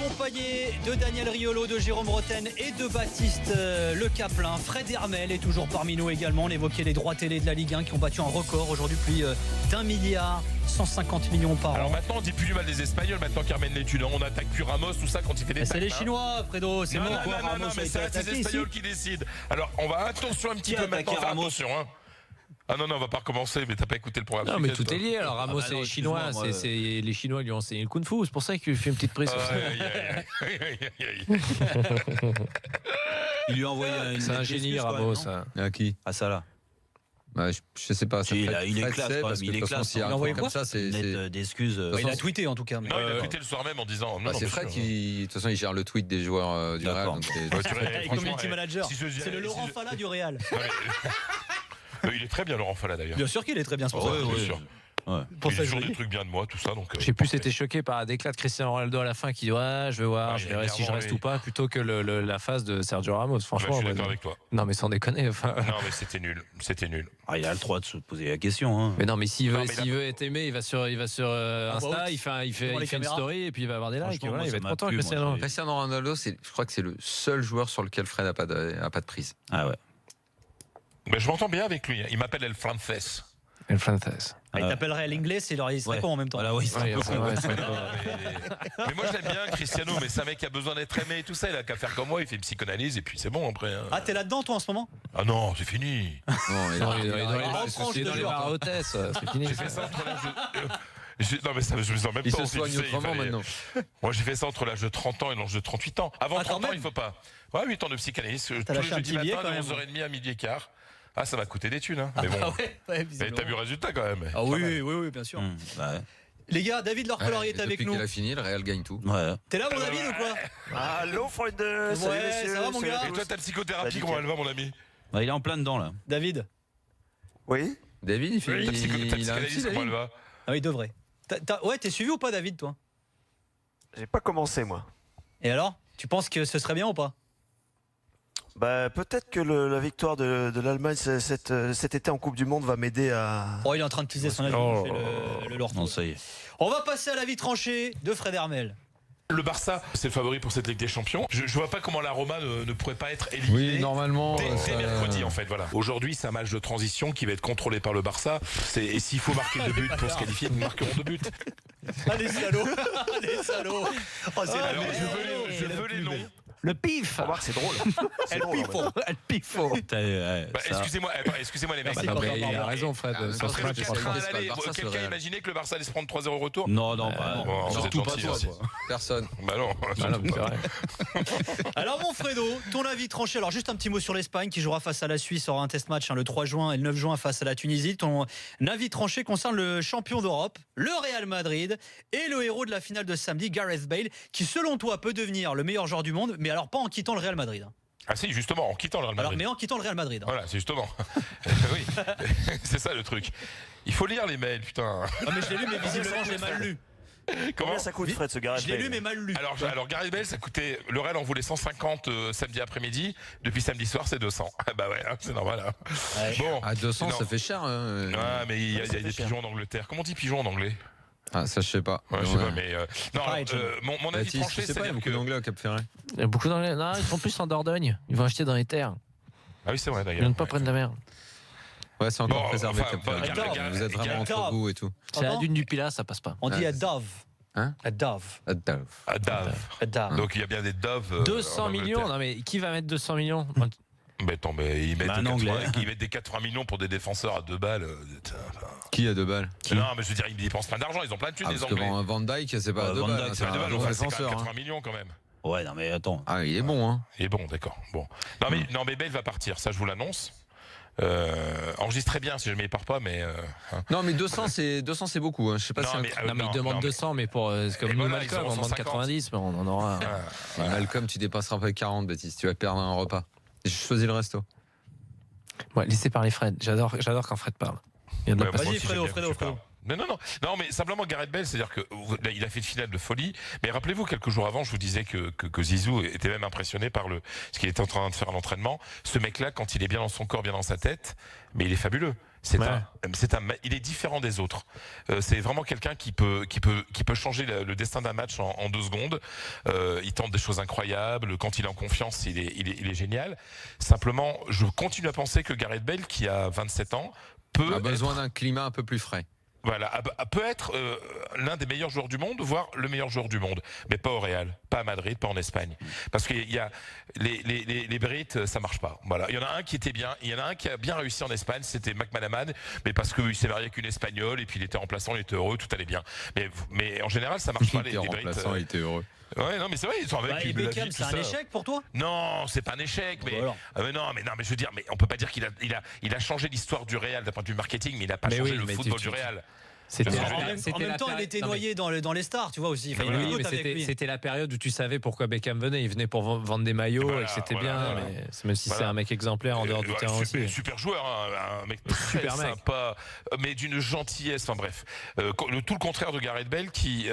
Accompagné de Daniel Riolo, de Jérôme Roten et de Baptiste Le Caplin. Fred Hermel est toujours parmi nous également. On évoquait les droits télé de la Ligue 1 qui ont battu un record aujourd'hui, plus d'1 milliard 150 millions par an. Alors maintenant on dit plus du mal des Espagnols maintenant qu'ils ramènent l'étude. On attaque plus Ramos, tout ça quand il fait des c'est les Chinois, Fredo, c'est non, mort. non, mais c'est les Espagnols qui décident. Alors on va attention un petit peu maintenant, faire attention Ah non, on va pas recommencer, mais t'as pas écouté le programme. Non, mais tout est lié. Alors Ramos et les Chinois, c'est les Chinois lui ont enseigné le Kung Fu. C'est pour ça qu'il fait une petite prise sur ça. Il lui a envoyé c'est un génie, Ramos. À qui? À ça là. Bah, je sais pas. Il est classe, parce que il est classe. il a envoyé comme ça, c'est d'excuses. Il a tweeté en tout cas. Non, il a tweeté le soir même en disant. C'est Fred qui, de toute façon, il gère le tweet des joueurs du Real. Avec community manager. C'est le Laurent Falla du Real. Il est très bien, Laurent Falla d'ailleurs. Bien sûr qu'il est très bien, c'est pour ça. Bien sûr. Pour il ça, dit toujours des trucs bien de moi, tout ça. Donc, j'ai plus été choqué par un déclat de Cristiano Ronaldo à la fin qui dit je vais voir, je verrai si je reste ou pas, plutôt que la phase de Sergio Ramos. Franchement, je suis d'accord avec toi. Non, mais sans déconner. Non, mais c'était nul. Il a le droit de se poser la question. Mais non, mais s'il veut être aimé, il va sur Insta, il fait une story et puis il va avoir des likes. Voilà, il va être content. Cristiano Ronaldo, je crois que c'est le seul joueur sur lequel Fred n'a pas de prise. Ah ouais. Mais je m'entends bien avec lui. Il m'appelle El Frances. El Frances. Il t'appellerait à l'anglais, il serait con en même temps. Voilà, oui, mais moi je l'aime bien, Cristiano, mais c'est un mec qui a besoin d'être aimé et tout ça. Il a qu'à faire comme moi, il fait une psychanalyse et puis c'est bon après. Ah, t'es là-dedans toi en ce moment? Ah non, c'est fini. Non, il est dans les bars hôtesses, c'est fini. J'ai fait ça entre l'âge de... Non mais ça, je me sens même il pas. se soigne autrement maintenant. Moi j'ai fait ça entre l'âge de 30 ans et l'âge de 38 ans. Avant 30 ans, il faut pas. Ouais, 8 ans de psychanalyse. Tous les jeudis matin de 11h30 à midi et quart. Ah, ça va coûter des thunes, Mais bon. Mais t'as vu le résultat quand même. Ah oui, bien sûr. Les gars, David Lorcolari est avec nous. Depuis qu'il a fini, le Real gagne tout. Ouais. T'es là, mon David, ou quoi? Allô, Freud. Salut, ça va, mon gars? Et toi, ta psychothérapie, comment elle va, mon ami? Il est en plein dedans, là. David? Oui. David, il fait. Ta psychanalyse, comment elle va? Ah, il devrait. Ouais, t'es suivi ou pas, David, toi? J'ai pas commencé, moi. Et alors? Tu penses que ce serait bien ou pas? Bah, peut-être que la victoire de l'Allemagne cet été en Coupe du Monde va m'aider à... Oh, il est en train de teaser son avis, le Lorto. Non, ça y est. On va passer à l'avis tranché de Fred Hermel. Le Barça, c'est le favori pour cette Ligue des Champions. Je vois pas comment la Roma ne pourrait pas être éliminée. Oui, normalement. Dès mercredi, en fait, voilà. Aujourd'hui, c'est un match de transition qui va être contrôlé par le Barça. Et s'il faut marquer 2 buts pour se qualifier, nous marquerons 2 buts. Allez, salauds. Oh, alors, je veux les noms. Le pif. C'est drôle. El pifo. Excusez-moi les mecs. Il a raison, Fred. Quelqu'un imaginait que le Barça allait se prendre 3-0 au retour? Non, surtout pas toi. Personne. Bah non. Alors mon Fredo, ton avis tranché. Alors juste un petit mot sur l'Espagne qui jouera face à la Suisse, aura un test match le 3 juin et le 9 juin face à la Tunisie. Ton avis tranché concerne le champion d'Europe, le Real Madrid, et le héros de la finale de samedi, Gareth Bale, qui selon toi peut devenir le meilleur joueur du monde, mais alors pas en quittant le Real Madrid. Ah si, justement, en quittant le Real Madrid. Alors, mais en quittant le Real Madrid. Voilà, c'est justement. Oui, c'est ça le truc. Il faut lire les mails, putain. Ah mais je l'ai lu, mais visiblement je l'ai mal lu. Combien ça coûte, Fred, ce Gareth Bale? Je l'ai lu mais mal lu. Alors Gareth Bale, ça coûtait. Le Real en voulait 150 samedi après-midi. Depuis samedi soir, c'est 200. Bah ouais, c'est normal. Ouais. Bon, à 200, ça fait cher. Ah, mais il y a des pigeons en Angleterre. Comment on dit pigeon en anglais? Ah, ça, je sais pas. Ouais, je sais pas, mais. Non, mon avis tranché, c'est pas, il y a beaucoup d'anglais au Cap Ferret. Il y a beaucoup d'anglais. Non, ils sont plus en Dordogne. Ils vont acheter dans les terres. Ah oui, c'est vrai d'ailleurs. Ils viennent pas près de la mer. Ouais, c'est encore préservé Cap Ferret. Vous êtes vraiment entre vous et tout. C'est la dune du Pilat, ça passe pas. On dit à Dove. Hein? À Dove. À Dave. Donc il y a bien des doves. 200 millions. Non, mais qui va mettre 200 millions? Mais attends, mais ils mettent des 80 millions pour des défenseurs à 2 balles. Qui a 2 balles? Non, mais je veux dire, ils dépensent plein d'argent, ils ont plein de thunes, les Anglais. Van Dijk, c'est pas à 2 balles. C'est 2 balles, bon c'est défenseur. 80 millions quand même. Ouais, non, mais attends. Ah, il est bon, hein. Il est bon, d'accord. Bon. Non, mais Bale va partir, ça je vous l'annonce. Enregistrez bien si jamais il part pas, mais. Non, mais 200 c'est beaucoup. Hein. Je sais pas si. Non, mais il demande 200, mais pour comme nous, Malcolm, on demande 90, mais on en aura. Malcolm, tu dépasseras pas 40, Baptiste. Tu vas perdre un repas. J'ai choisi le resto. Ouais, laissez parler Fred. J'adore quand Fred parle. Vas-y, Fredo. Non, mais simplement Gareth Bale, c'est-à-dire que il a fait une finale de folie. Mais rappelez-vous, quelques jours avant, je vous disais que Zizou était même impressionné par ce qu'il était en train de faire à l'entraînement. Ce mec-là, quand il est bien dans son corps, bien dans sa tête, mais il est fabuleux. Il est différent des autres. C'est vraiment quelqu'un qui peut changer le destin d'un match en 2 secondes. Il tente des choses incroyables. Quand il est en confiance, il est génial. Simplement, je continue à penser que Gareth Bale, qui a 27 ans, a besoin d'un climat un peu plus frais. Voilà, peut être l'un des meilleurs joueurs du monde, voire le meilleur joueur du monde, mais pas au Real, pas à Madrid, pas en Espagne, parce qu'il y a les Brits, ça marche pas. Voilà, il y en a un qui était bien, il y en a un qui a bien réussi en Espagne, c'était McManaman, mais parce qu'il s'est marié avec une Espagnole et puis il était remplaçant, il était heureux, tout allait bien. Mais en général, ça marche pas. Les Brits. Il était heureux. Ouais, non, mais c'est vrai, ils sont avec et Beckham, c'est un échec pour toi? Non, c'est pas un échec, mais mais je veux dire, mais on peut pas dire qu'il a changé l'histoire du Real d'un point de vue marketing, mais il a pas changé le football du Real. En même temps, il était noyé dans les stars, tu vois aussi. C'était la période où tu savais pourquoi Beckham venait. Il venait pour vendre des maillots et que c'était bien. Mais même si c'est un mec exemplaire en dehors du terrain aussi. Super joueur, un mec très sympa, mais d'une gentillesse. Enfin bref, tout le contraire de Gareth Bale qui.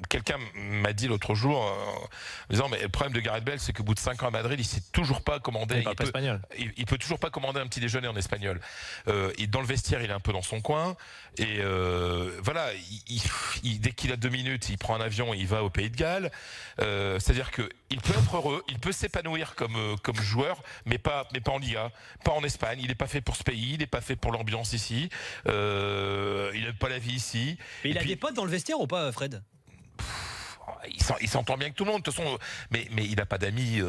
Quelqu'un m'a dit l'autre jour en disant mais le problème de Gareth Bale c'est qu'au bout de 5 ans à Madrid il sait toujours pas commander, il peut toujours pas commander un petit déjeuner en espagnol. Dans le vestiaire il est un peu dans son coin et voilà, dès qu'il a 2 minutes il prend un avion et il va au Pays de Galles. C'est-à-dire que il peut être heureux, il peut s'épanouir comme joueur, mais pas en Liga, pas en Espagne. Il n'est pas fait pour ce pays, il n'est pas fait pour l'ambiance ici. Il n'aime pas la vie ici. Mais il a des potes dans le vestiaire ou pas, Fred? Il s'entend bien avec tout le monde de toute façon, mais il n'a pas d'amis.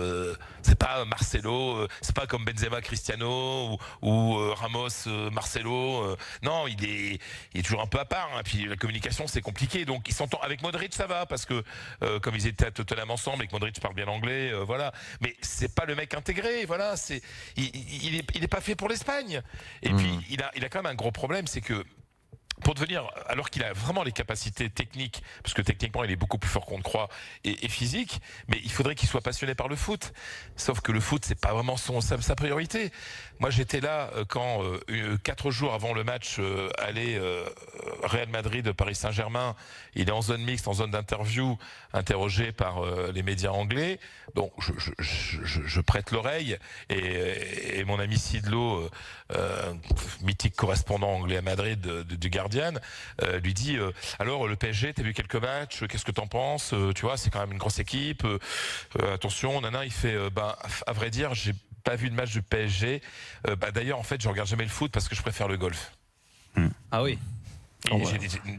C'est pas Marcelo, c'est pas comme Benzema, Cristiano ou Ramos, Marcelo. Non, il est toujours un peu à part. Hein. Puis la communication c'est compliqué. Donc il s'entend avec Modric, ça va parce que comme ils étaient à Tottenham ensemble et que Modric parle bien anglais, voilà. Mais c'est pas le mec intégré. Voilà, il est pas fait pour l'Espagne. Et puis il a quand même un gros problème, c'est que pour devenir, alors qu'il a vraiment les capacités techniques, parce que techniquement il est beaucoup plus fort qu'on ne croit, et physique, mais il faudrait qu'il soit passionné par le foot. Sauf que le foot, c'est pas vraiment sa priorité. Moi j'étais là quand 4 jours avant le match aller Real Madrid Paris Saint-Germain, il est en zone mixte, en zone d'interview, interrogé par les médias anglais. Donc je prête l'oreille et mon ami Sidlo, mythique correspondant anglais à Madrid du Guardian, lui dit alors le PSG, t'as vu quelques matchs, qu'est-ce que t'en penses, tu vois, c'est quand même une grosse équipe, attention, nana, il fait à vrai dire j'ai pas vu de match du PSG, d'ailleurs en fait je regarde jamais le foot parce que je préfère le golf. Ah oui.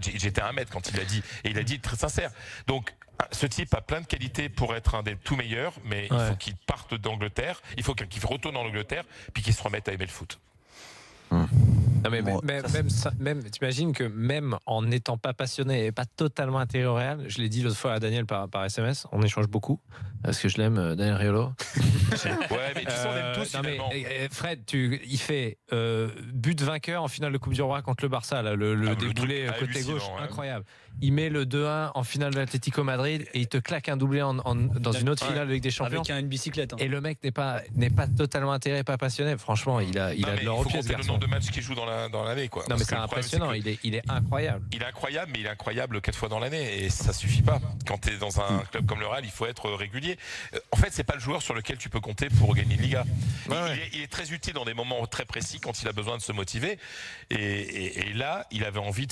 J'étais à 1 mètre quand il l'a dit, et il a dit très sincère. Donc ce type a plein de qualités pour être un des tout meilleurs, mais il faut qu'il parte d'Angleterre, il faut qu'il retourne en Angleterre, puis qu'il se remette à aimer le foot. Non mais même t'imagines que même en n'étant pas passionné et pas totalement intégré au Real, je l'ai dit l'autre fois à Daniel par SMS, on échange beaucoup parce que je l'aime, Daniel Riolo. Ouais, mais tu sais, on aime tous finalement. Fred, il fait but vainqueur en finale de Coupe du Roi contre le Barça, là, le déboulé côté gauche, incroyable. Il met le 2-1 en finale de l'Atlético Madrid et il te claque un doublé dans une autre finale avec des champions. Avec une bicyclette. Hein. Et le mec n'est pas totalement intégré, pas passionné. Franchement, il a de l'or au pied, ce garçon. Le nombre de matchs qu'il joue dans l'année, quoi. Non, mais c'est impressionnant. Il est incroyable. Il est incroyable, mais il est incroyable 4 fois dans l'année et ça suffit pas. Quand tu es dans un club comme le Real, il faut être régulier. En fait, c'est pas le joueur sur lequel tu peux compter pour gagner une Liga. Il est très utile dans des moments très précis quand il a besoin de se motiver. Et là, il avait envie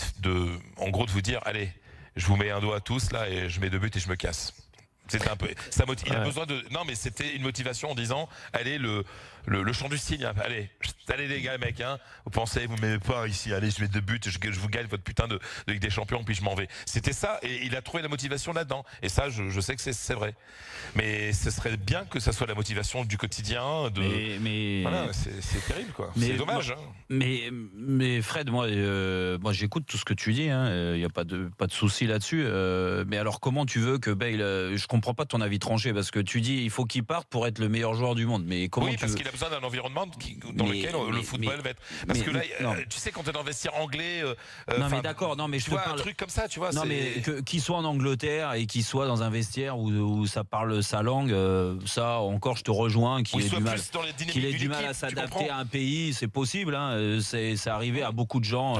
en gros, de vous dire, allez, je vous mets un doigt à tous là et je mets 2 buts et je me casse. C'était un peu. Il a besoin de. Non, mais c'était une motivation en disant, allez, le chant du signe. Allez les gars, mecs, hein. Vous pensez, vous m'aimez pas ici. Allez, je mets 2 buts, je vous gagne votre putain de Ligue des Champions, puis je m'en vais. C'était ça, et il a trouvé la motivation là-dedans. Et ça, je sais que c'est vrai. Mais ce serait bien que ça soit la motivation du quotidien. Mais voilà, c'est terrible, quoi. C'est dommage. Mais Fred, moi j'écoute tout ce que tu dis. Il n'y a pas de souci là-dessus. Mais alors, comment tu veux que Bale, je comprends comprends pas ton avis tranché parce que tu dis il faut qu'il parte pour être le meilleur joueur du monde. Mais comment Oui, tu parce veux... qu'il a besoin d'un environnement dans lequel le football va être. Parce que là, tu sais, quand tu es dans le vestiaire anglais, non mais d'accord, non mais je tu te vois parle un truc comme ça, tu vois. Non mais qu'il soit en Angleterre et qu'il soit dans un vestiaire où ça parle sa langue, ça encore je te rejoins, qu'il ait du mal à s'adapter à un pays, c'est possible. Hein, c'est arrivé à beaucoup de gens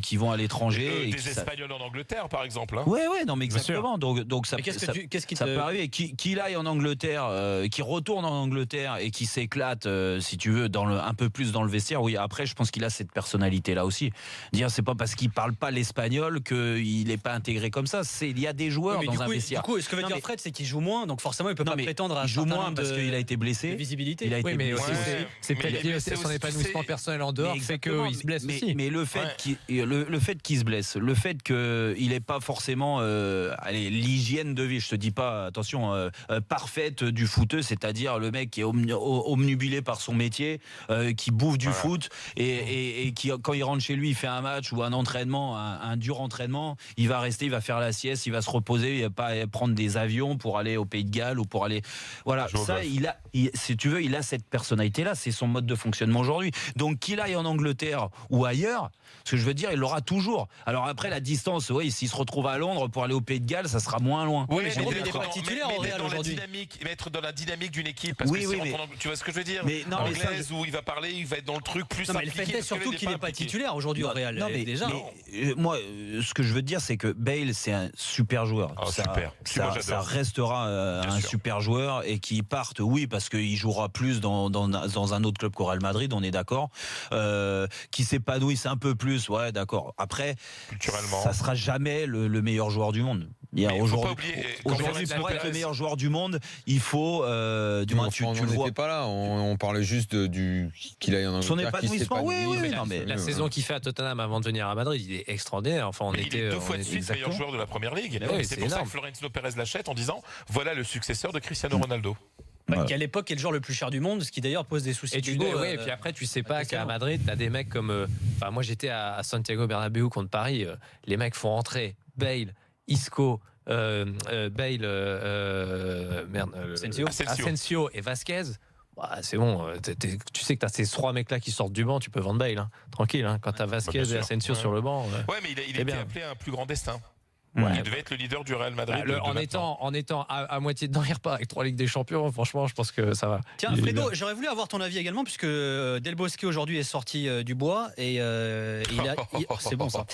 qui vont à l'étranger. Des Espagnols en Angleterre, par exemple. Hein. Ouais, non mais exactement. Donc ça, qu'est-ce qui ça peut arriver. Qu'il aille en Angleterre, qu'il retourne en Angleterre et qu'il s'éclate, si tu veux, un peu plus dans le vestiaire. Oui, après je pense qu'il a cette personnalité là aussi. Dire c'est pas parce qu'il parle pas l'espagnol qu'il est pas intégré comme ça. Il y a des joueurs dans un vestiaire. Du coup, ce que veut dire Fred, c'est qu'il joue moins, donc forcément il peut pas prétendre à il joue moins parce qu'il a été blessé. Visibilité. Oui, mais aussi c'est peut-être lié à son épanouissement personnel en dehors fait qu'il se blesse aussi. Mais le fait qu'il se blesse, le fait qu'il n'ait pas forcément l'hygiène de vie, je te dis pas attention parfaite du footeux, c'est-à-dire le mec qui est omnubilé par son métier, qui bouffe du foot et qui quand il rentre chez lui, il fait un match ou un entraînement, un dur entraînement, il va rester, il va faire la sieste, il va se reposer, il va pas prendre des avions pour aller au Pays de Galles ou pour aller voilà, ça si tu veux, il a cette personnalité là, c'est son mode de fonctionnement aujourd'hui. Donc qu'il aille en Angleterre ou ailleurs, ce que je veux dire, il l'aura toujours. Alors après la distance, oui, s'il se retrouve à Londres pour aller au Pays de Galles, ça sera moins loin. Oui, mais Jérôme, il n'est pas titulaire au Real aujourd'hui. Mettre dans la dynamique d'une équipe, parce que tu vois ce que je veux dire. Anglaise où il va parler, il va être dans le truc plus. Non, mais le fait est surtout qu'il n'est pas titulaire aujourd'hui au Real. Non, mais déjà. Moi, ce que je veux dire, c'est que Bale, c'est un super joueur. Ça restera un super joueur et qu'il parte, oui, parce qu'il jouera plus dans un autre club qu'au Real Madrid, on est d'accord. Qui s'épanouisse un peu plus, ouais, d'accord. Après, ça sera jamais le meilleur joueur du monde. Aujourd'hui, pour être le meilleur joueur du monde, il faut, du moins, tu le vois. Pas là, on parlait juste qu'il aille en Angleterre. Son épanouissement, oui. La saison qu'il fait à Tottenham avant de venir à Madrid, il est extraordinaire. Enfin, il est 2 fois de suite meilleur joueur de la première ligue. C'est pour ça que Florentino Pérez l'achète en disant voilà le successeur de Cristiano Ronaldo. Qui à l'époque est le joueur le plus cher du monde, ce qui d'ailleurs pose des soucis. Et puis après tu sais pas qu'à Madrid t'as des mecs comme moi j'étais à Santiago Bernabéu contre Paris, les mecs font rentrer Bale, Isco, Asensio et Vasquez. Bah, c'est bon, tu sais que t'as ces 3 mecs là qui sortent du banc, tu peux vendre Bale, hein, tranquille, hein, quand t'as Vasquez et Asensio sur le banc. Ouais, mais il était appelé à un plus grand destin. Il devait être le leader du Real Madrid. En étant à moitié dedans, il repart avec 3 Ligues des Champions. Franchement, je pense que ça va. Tiens, Fredo, j'aurais voulu avoir ton avis également, puisque Del Bosque aujourd'hui est sorti du bois et c'est bon ça.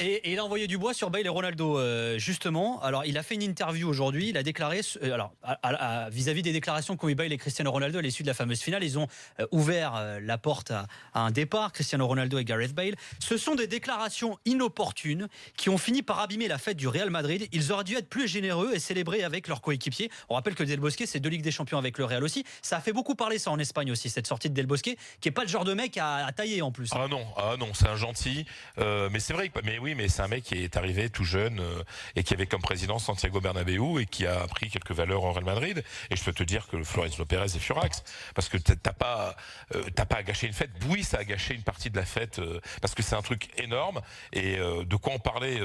Et il a envoyé du bois sur Bale et Ronaldo justement. Alors, il a fait une interview aujourd'hui. Il a déclaré, vis-à-vis des déclarations qu'ont eu Bale et Cristiano Ronaldo à l'issue de la fameuse finale, ils ont ouvert la porte à un départ. Cristiano Ronaldo et Gareth Bale. Ce sont des déclarations inopportunes qui ont fini par abîmer la fête du Real Madrid. Ils auraient dû être plus généreux et célébrer avec leurs coéquipiers. On rappelle que Del Bosque, c'est 2 Ligues des Champions avec le Real aussi. Ça a fait beaucoup parler ça en Espagne aussi, cette sortie de Del Bosque, qui est pas le genre de mec à tailler en plus. Ah non, c'est un gentil. Mais c'est vrai, mais c'est un mec qui est arrivé tout jeune et qui avait comme président Santiago Bernabéu et qui a appris quelques valeurs au Real Madrid. Et je peux te dire que Florentino Pérez est furax parce que t'as pas à gâcher une fête. Oui, ça a gâché une partie de la fête parce que c'est un truc énorme. Et de quoi on parlait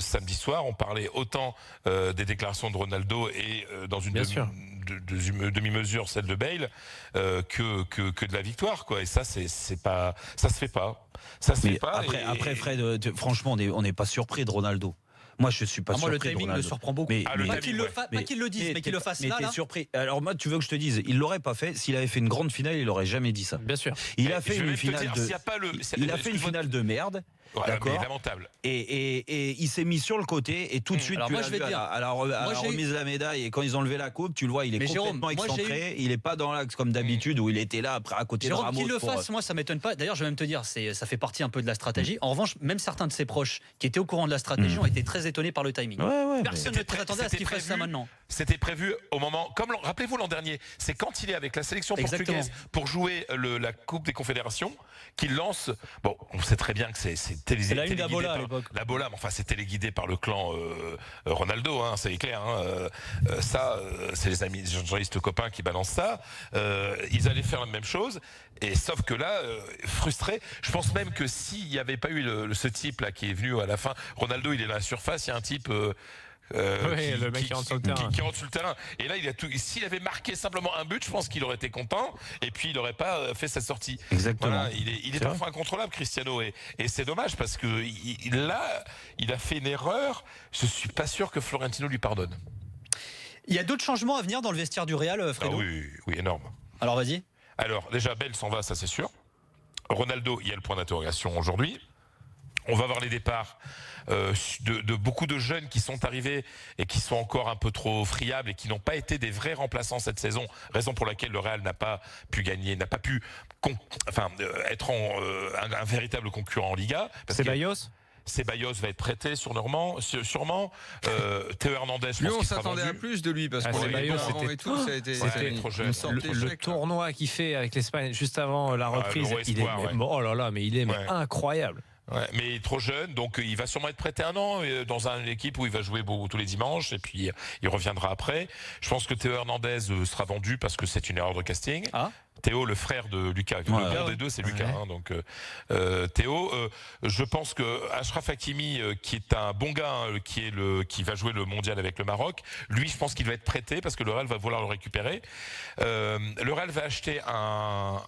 samedi soir, on parlait autant des déclarations de Ronaldo et dans une demi-mesure celle de Bale que de la victoire, quoi. Et ça ça se fait pas. Après Fred, franchement, on n'est pas surpris de Ronaldo. Moi, je suis pas surpris. Moi, le timing me surprend beaucoup. Pas qu'il le dise, mais qu'il le fasse là. Mais t'es surpris. Alors moi, tu veux que je te dise, il l'aurait pas fait. S'il avait fait une grande finale, il aurait jamais dit ça. Bien sûr. Il a fait une finale une finale de merde. Voilà, d'accord. Lamentable. Et il s'est mis sur le côté et tout de suite, tu l'as vu à la remise de la médaille et quand ils ont levé la coupe, tu le vois, il est complètement excentré. Il est pas dans l'axe comme d'habitude où il était là après à côté de Ramos. Qu'il le fasse, moi ça m'étonne pas. D'ailleurs, je vais même te dire, ça fait partie un peu de la stratégie. En revanche, même certains de ses proches qui étaient au courant de la stratégie ont été très étonnés par le timing. Personne ne s'attendait à ce qu'il fasse ça maintenant. C'était prévu au moment, rappelez-vous l'an dernier, c'est quand il est avec la sélection portugaise pour jouer la Coupe des Confédérations qu'il lance. Bon, on sait très bien que c'est la une d'Abola à l'époque. La Bola, mais enfin c'est téléguidé par le clan Ronaldo, hein, c'est clair. Hein, c'est les amis journalistes copains qui balancent ça. Ils allaient faire la même chose, et sauf que là, frustré. Je pense même que s'il n'y avait pas eu ce type là qui est venu à la fin, Ronaldo il est dans la surface, il y a un type Le mec qui rentre sur le terrain. Qui rentre sur le terrain. Et là, s'il avait marqué simplement un but, je pense qu'il aurait été content. Et puis, il n'aurait pas fait sa sortie. Exactement. Voilà, il est parfois incontrôlable, Cristiano. Et c'est dommage parce que là, il a fait une erreur. Je suis pas sûr que Florentino lui pardonne. Il y a d'autres changements à venir dans le vestiaire du Real, Fredo? Oui, énorme. Alors, vas-y. Alors, déjà, Bale s'en va, ça c'est sûr. Ronaldo, il y a le point d'interrogation aujourd'hui. On va voir les départs de beaucoup de jeunes qui sont arrivés et qui sont encore un peu trop friables et qui n'ont pas été des vrais remplaçants cette saison. Raison pour laquelle le Real n'a pas pu gagner, n'a pas pu être un véritable concurrent en Liga. Ceballos Ceballos va être prêté sûrement. Théo Hernandez, je Lui, pense on qu'il sera s'attendait à vendu. plus de lui parce Ah, qu'on Ceballos, l'avait vu c'était et tout. Ça a été trop jeune. une sorte le d'échec. tournoi qu'il fait avec l'Espagne juste avant la reprise, l'Euro il est, Espoir, ouais. oh là là, mais il est incroyable. Ouais, mais il est trop jeune, donc il va sûrement être prêté un an dans une équipe où il va jouer tous les dimanches et puis il reviendra après. Je pense que Théo Hernandez sera vendu parce que c'est une erreur de casting. Ah. Théo, le frère de Lucas, le père des deux, c'est Lucas. Hein, donc Théo, je pense que Achraf Hakimi, qui est un bon gars, qui va jouer le mondial avec le Maroc, lui, je pense qu'il va être prêté parce que le Real va vouloir le récupérer. Le Real va acheter un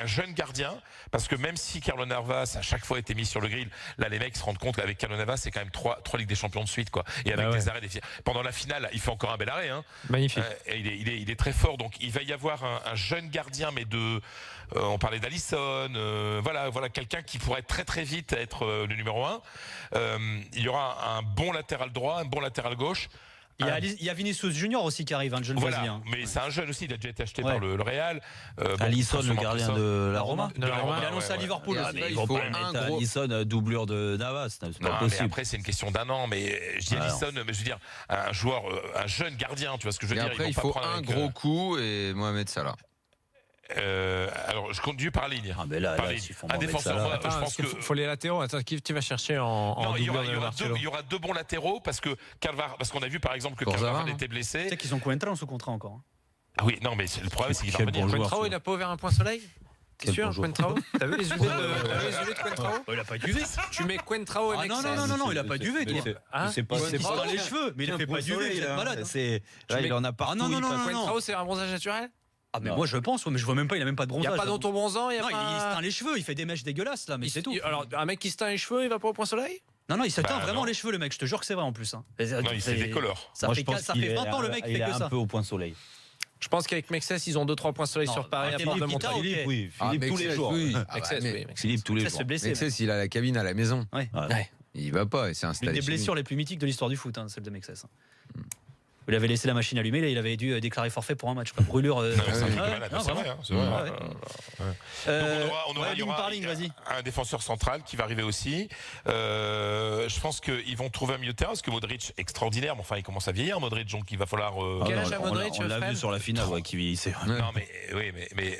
jeune gardien parce que même si Carlo Navas a chaque fois été mis sur le grill, là les mecs se rendent compte qu'avec Carlo Navas, c'est quand même trois Ligues des Champions de suite, quoi. Et avec des arrêts, pendant la finale, il fait encore un bel arrêt. Hein. Magnifique. Et il est très fort, donc il va y avoir un jeune gardien, mais on parlait d'Alisson, voilà quelqu'un qui pourrait très très vite être le numéro 1. Il y aura un bon latéral droit, un bon latéral gauche. Il y a Vinicius Junior aussi qui arrive, le jeune brésilien. Mais c'est un jeune aussi, il a déjà été acheté par le Real. Alisson, le gardien de la Roma. Il a annoncé à Liverpool aussi. Ils vont pas mettre Alisson doublure de Navas, c'est pas possible. Mais après c'est une question d'un an, mais je dis Alisson, mais je veux dire un joueur, un jeune gardien, tu vois ce que je veux dire. Après il faut un gros coup et Mohamed Salah. Alors je conduis par ligne. Ah ben là, un défenseur. Je pense que faut les latéraux. Attends, qui tu vas chercher en doubleur de Marcelo? Il y aura deux bons latéraux parce qu'on a vu par exemple que Carvajal était blessé. Tu sais qu'ils ont Coentrao sous contrat encore. Ah oui, non mais le problème c'est qu'il va revenir. Coentrao, il n'a pas ouvert un point soleil? T'es sûr, Coentrao? T'as vu les UV de Coentrao? Il a pas d'UV. Tu mets Coentrao et Mexès. Non, il a pas d'UV. C'est pas les cheveux, mais il a fait pas d'UV, il est malade. Il en a pas. Non. Coentrao, c'est un bronzage naturel? Ah mais moi je pense, mais je vois même pas, il a même pas de bronzage. Il n'y a pas dans ton bronzant, il se teint les cheveux, il fait des mèches dégueulasses là, mais c'est tout. Alors un mec qui se teint les cheveux, il va pas au point soleil? Non, il se teint vraiment les cheveux le mec, je te jure que c'est vrai en plus. Non, il se décolore. Ça fait 20 ans le mec fait que ça. Il est un peu au point soleil. Je pense qu'avec Mexès, ils ont 2-3 points soleil sur Paris à part de monter. Philippe tous les jours. Philippe tous les jours. Mexès, il a la cabine à la maison. Il va pas, et c'est installé. Une des blessures les plus mythiques de l'histoire du foot, celle de Mexès. Il avait laissé la machine allumée, là, il avait dû déclarer forfait pour un match. Brûlure. C'est vrai. On aura un défenseur central qui va arriver aussi. Je pense qu'ils vont trouver un milieu de terrain parce que Modric extraordinaire, mais enfin il commence à vieillir Modric, donc il va falloir. Quel âge a Modric? On l'a vu sur la finale qui vieillissait. Non mais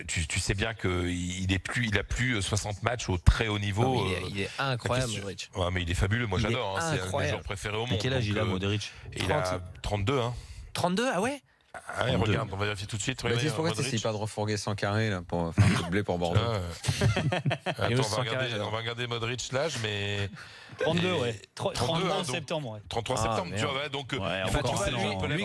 tu sais bien qu'il a plus 60 matchs au très haut niveau. Il est incroyable Modric. Ouais, mais il est fabuleux, moi j'adore. C'est un des joueurs préférés au monde. Quel âge il a Modric? Il a 32. 32, ah ouais? Regarde, on va vérifier tout de suite. Baptiste, pourquoi tu n'essayes pas de refourguer 100 carrés là, pour faire un peu de blé pour Bordeaux? Attends, on va regarder Modric l'âge, mais 32, ouais. 32 en septembre, ouais. 33 septembre, tu vois, donc lui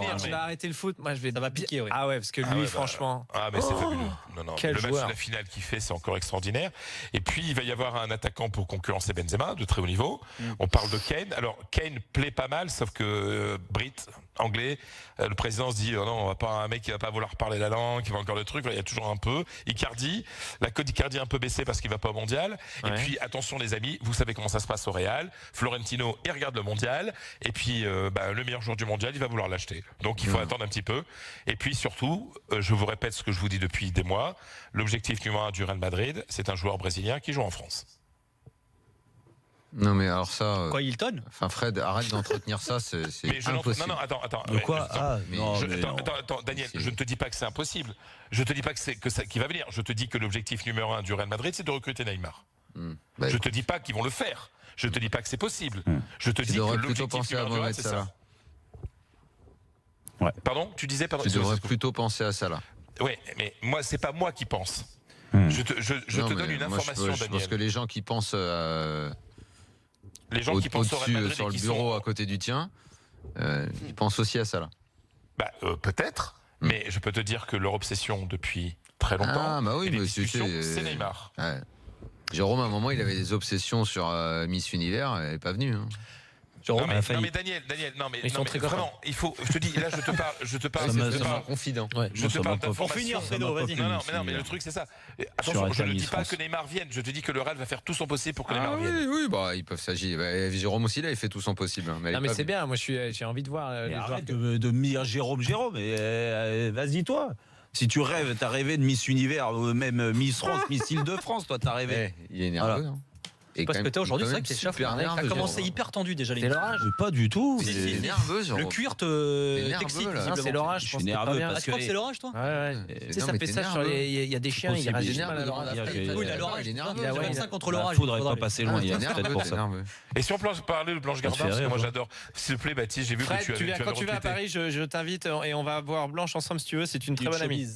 quand il a arrêté le foot, moi ça va piquer, ouais. Ah ouais, parce que lui franchement. Ah mais c'est fabuleux. Non, quel le match joueur. de la finale qu'il fait, c'est encore extraordinaire. Et puis il va y avoir un attaquant pour concurrencer Benzema de très haut niveau. On parle de Kane. Alors Kane plaît pas mal, sauf que Brit, anglais, le président se dit non, on va pas un mec qui va pas vouloir parler la langue, qui va encore le truc. Il y a toujours un peu. Icardi, la cote d'Icardi un peu baissée parce qu'il va pas au mondial. Et puis attention les amis, vous savez comment ça se passe au Real. Florentino, il regarde le mondial. Et puis le meilleur joueur du mondial, il va vouloir l'acheter. Donc il faut attendre un petit peu. Et puis surtout, je vous répète ce que je vous dis depuis des mois. L'objectif numéro 1 du Real Madrid, c'est un joueur brésilien qui joue en France. Non mais alors ça. Quoi, Hilton? Enfin Fred, arrête d'entretenir ça, c'est impossible. Non, attends. De quoi? Attends, Daniel, je ne te dis pas que c'est impossible. Je te dis pas que c'est ça qui va venir. Je te dis que l'objectif numéro 1 du Real Madrid, c'est de recruter Neymar. Je te dis pas qu'ils vont le faire. Je te dis pas que c'est possible. Je te dis que l'objectif numéro 1, c'est ça. Ouais. Pardon, tu disais pardon. Tu devrais plutôt penser à ça là. Oui, mais moi, c'est pas moi qui pense. Je te donne une information, Daniel. Je pense que les gens qui pensent les gens qui pensent au Real Madrid sur le bureau à côté du tien, Il pense aussi à ça là. Bah, peut-être, mais je peux te dire que leur obsession depuis très longtemps, bah oui, et les mais discussions, c'est- c'est Neymar. Ouais. Jérôme, à un moment, il avait des obsessions sur Miss Univers, elle n'est pas venue. Hein. Non mais, failli. Daniel, non mais, Ils sont non, mais très copains. vraiment, il faut. Je te dis, là, je te parle, Ça me- je te ça parle- Confident. Ouais. je te parle Pour Pour d'informations. finir, Fredo, vas-y. Non, mais le truc c'est ça. Attention, je ne dis pas que Neymar vienne. Je te dis que le Real va faire tout son possible pour que Neymar vienne. Oui, bah, ils peuvent s'agir. Bah, Jérôme aussi, là, il fait tout son possible. Hein, elle Non est mais pas c'est venue. bien, moi j'ai envie de voir les joueurs Arrête que- de me dire Jérôme, vas-y toi. Si tu rêves, t'as rêvé de Miss Univers, même Miss France, Miss Île-de-France, toi t'as rêvé. Il est nerveux. Voilà. Hein. C'est parce que t'es aujourd'hui, c'est vrai que c'est super chafouin. nerveux. T'as commencé Jérôme. hyper tendu déjà. C'est les l'orage. Pas du tout. Si, Il si, est si. nerveux, Le Jérôme. cuir T'es te nerveux, t'excite. là. Non, c'est visiblement. l'orage, Je je suis pense que c'est nerveux pas bien. Ah, parce tu crois que que- c'est l'orage, toi Ouais, ouais. Non, Tu sais, mais ça fait t'es ça sur nerveux. les. Il y a des chiens, ils Possible. réagissent Il est mal à nerveux, l'orage. Laurent. Après, Il y a- Oui, il a l'orage. Il est nerveux. Il a ouais, 25 contre La l'orage. foudre est faudra pas lui. passée Ah, loin. il Il y est a nerveux, peut-être pour t'es ça. nerveux. Et si on peut parler de Blanche Ça te fait Gardin, parce que rire, moi toi. j'adore. S'il te plaît, Baptiste, j'ai vu Fred, que tu tu viens, avais quand tu vas à retweeté. Paris, je t'invite et on va boire blanche ensemble si tu veux. C'est une très bonne amie.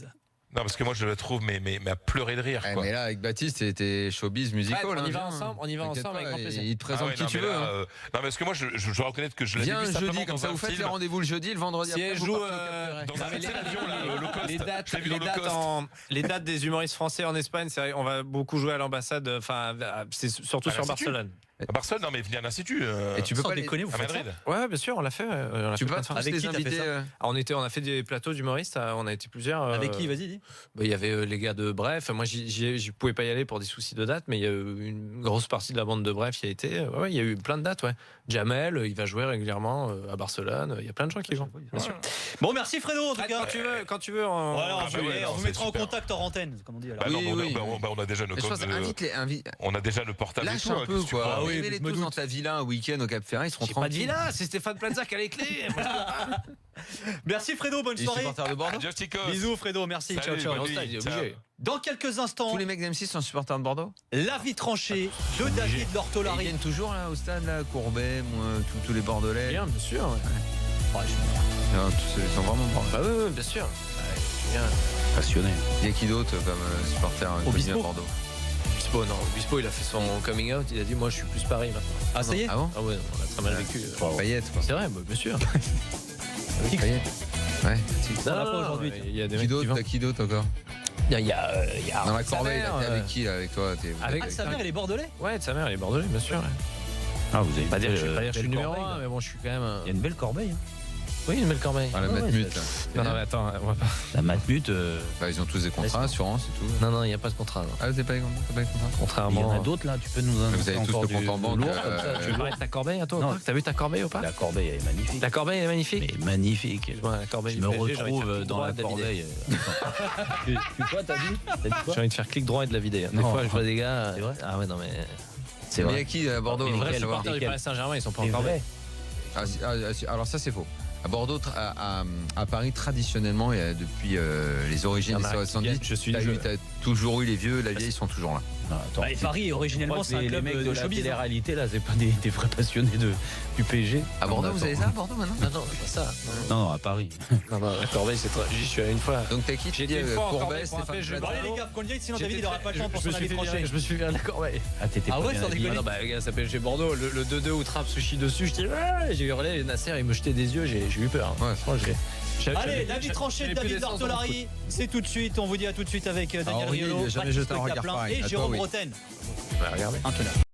Non, parce que moi je la trouve mais à pleurer de rire. Ouais, Quoi. mais là, avec Baptiste, c'était showbiz musical. Fred, on y va viens, ensemble, on y va t'inquiète ensemble pas, avec grand plaisir. Il te présente ouais, qui non, tu mais veux. là, Hein. non, parce que moi je dois reconnaître que je l'avais Viens vu jeudi, simplement comme dans ça un vous faites les film. rendez-vous le jeudi, le vendredi. Si après, elle vous joue partez au Cap-Ferret. Dans un mais petit avion, là, low cost. les dates, Je l'ai vu dans les low dates cost. les dates des humoristes français en Espagne, c'est vrai, on va beaucoup jouer à l'ambassade. Enfin, c'est surtout À sur l'Institut. Barcelone. À Barcelone, non mais venez à l'Institut. Et tu peux Sans pas les- déconner, vous à faites ça. Madrid. Ouais, bien sûr, on l'a fait. On a Tu fait peux pas plein de fois. tous Avec les qui t'as fait inviter. ça On a fait des plateaux d'humoristes. On a été plusieurs. Avec qui, vas-y, dis. Bah, il y avait les gars de Bref. Moi, j'y pouvais pas y aller pour des soucis de date, mais il y a eu une grosse partie de la bande de Bref qui a été. Ouais, il y a eu plein de dates. Ouais. Jamel, il va jouer régulièrement à Barcelone. Il y a plein de gens qui vont. Bien sûr. Bon, merci Fredo, en tout Fred, cas. quand tu veux. On... Voilà, Ah, bah oui, on non, vous c'est mettra en super. contact hors antenne, comme on dit. alors. Bah non, Oui, mais oui. on a déjà le Mais je pense, code. invite-les. On a déjà le portable et Lâche tout. un peu, qu'est-ce que tu quoi. crois Ah oui, Mets-les je me tous doute. dans ta villa un week-end au Cap-Ferret, ils seront J'ai pas de tranquilles. villa, c'est Stéphane Plaza qui a les clés. Merci Fredo, bonne Les soirée. supporters de Bordeaux. Adios, chicos. Bisous Fredo, merci. Salut, Ciao, ciao. bonne nuit. Il est Ciao. obligé. Dans quelques instants, Tous les mecs d'M6 sont supporters de Bordeaux. l'avis tranché de David Ils Lortolari. viennent toujours là au stade, là, Courbet, moi, tous les Bordelais. Bien sûr. Ouais. Non, tous, ils sont vraiment bons. Bah ouais, bien sûr. Passionné. Il y a qui d'autre comme supporter connu à Obispo. Bordeaux? Obispo, non. Obispo, il a fait son coming out. Il a dit, moi, je suis plus Paris maintenant. Ah, ça y est. Ah bon? Ah ouais, on a très mal vécu. Payet, quoi. C'est vrai, bah, bien sûr. Payet. Ouais. Ça va pas aujourd'hui. Il y a des Qui mecs qui d'autre? vont. T'as qui d'autre encore? Il y a Dans la sa corbeille, mère, là, t'es avec qui, là, avec toi? Avec- Ah, sa mère, elle est bordelais. Ouais, de sa mère, il est bordelais, bien sûr. Ouais. Ah, vous avez Pas dire que je suis belle numéro corbeille, 1, là. mais bon, je suis quand même. Il y a une belle corbeille. hein. Oui, une belle corbeille. Ah, la ouais, Matmut, là. Non, non, mais attends, on va pas. La Matmut, Bah, ils ont tous des contrats, assurance et tout. Non, non, il n'y a pas de contrat. Non. Ah, vous n'avez pas les contrats? il y Contrairement. en a d'autres là, tu peux nous en Vous avez tous encore le du compte en banque, lourd comme ça, Tu veux parler de ta corbeille à toi ou Non. pas? T'as vu ta corbeille ou pas? La corbeille elle est magnifique. Ta corbeille elle est magnifique. Mais magnifique. Excuse-moi, la corbeille Je du me PSG, j'ai envie de faire retrouve clic dans droit la et de la vider. corbeille. Tu quoi, t'as dit quoi J'ai envie de faire clic droit et de la vider. Des Non. fois, je vois des gars. C'est vrai Ah ouais, non, mais. C'est Mais il y vrai. a qui à Bordeaux? Mais on Les va vrais lesquels savoir. supporters du lesquels Paris Saint-Germain, ils sont pas en C'est corbeille. vrai. Alors ça c'est faux. À Bordeaux, à Paris, traditionnellement, et depuis les origines Il y des en a années qui 70, viennent, je suis t'as le jeu. t'as toujours eu les vieux, la vieille, ils sont toujours là. Non, attends. Bah, et Paris, originellement, c'est un les club mecs de de la showbiz. télé-réalité là, c'est pas des vrais passionnés du PSG. À Bordeaux, Non, vous avez attends. ça à Bordeaux maintenant? Non, non, c'est pas ça. Non, à Paris. Non, non, la corbeille, c'est très. J'y suis allé une fois. Donc t'as qui? J'ai Tu dis été une fois en Courbet, Corbeille pour un Stéphane fait, je Plaza. Bon, allez, les gars, qu'on le dise, sinon David, il J'étais n'aura pas le temps pour je me son suis avis fait tranché. virer- Je me suis viré de la corbeille. Ah, t'étais Ah pas ouais, bien sans habillé. déconner. Non, bah, le gars s'appelle chez Bordeaux, le 2-2 où trappe sushi dessus. Je dis, ouais, j'ai hurlé, Nasser, il me jetait des yeux, j'ai eu peur. Ouais. Franchement, Allez, l'avis tranché de David Lortolari, c'est tout de suite. On vous dit à tout de suite avec Daniel Henri, Riolo, il a jamais Baptiste jeté un regard Caplin pareil. et À toi, Jérôme oui. Bretagne. Regardez. Intenable.